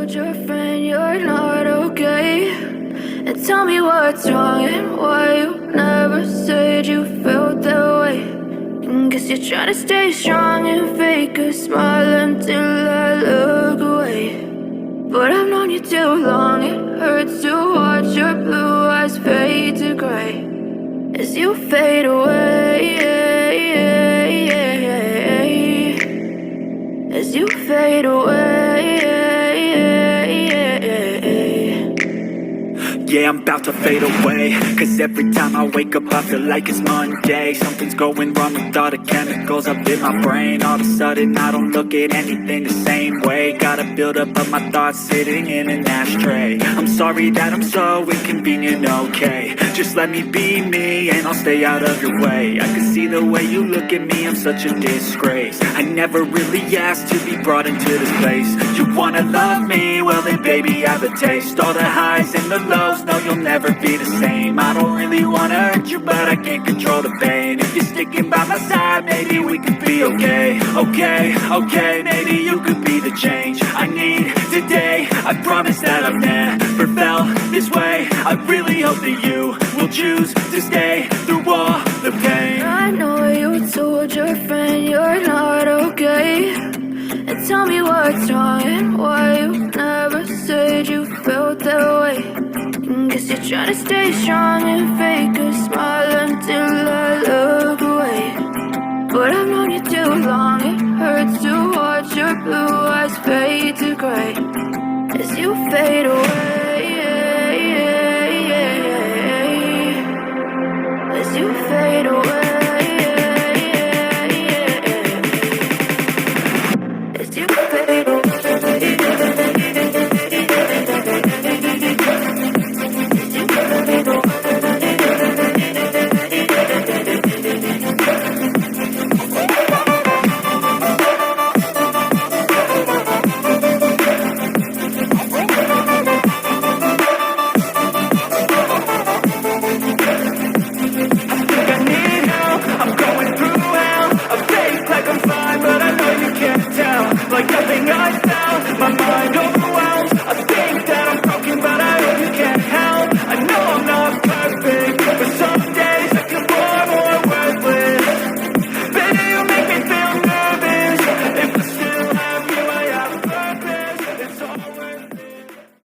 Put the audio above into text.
told your friend you're not okay, and tell me what's wrong and why you never said you felt that way. And guess you're trying to stay strong and fake a smile until I look away. But I've known you too long, it hurts to watch your blue eyes fade to gray as you fade away, as you fade away. Yeah, I'm about to fade away, cause every time I wake up I feel like it's Monday. Something's going wrong with all the chemicals up in my brain. All of a sudden I don't look at anything the same way. Got a buildup of my thoughts sitting in an ashtray. I'm sorry that I'm so inconvenient, okay. Just let me be me and I'll stay out of your way. I can see the way you look at me, I'm such a disgrace. I never really asked to be brought into this place. You wanna love me? Well then baby I have a taste. All the highs and the lows, no you'll never be the same. I don't really wanna hurt you, but I can't control the pain. If you're sticking by my side, maybe we could be okay. Okay, maybe you could be the change I need today. I promise that I've never felt this way. I really hope that you will choose to stay through all the pain. I know you told your friend you're not okay, and tell me what's wrong and why you never said you felt that way. And guess you're trying to stay strong and fake a smile until I look away. But I've known you too long, it hurts to watch your blue eyes fade to gray as you fade away, as you fade away, as you fade away.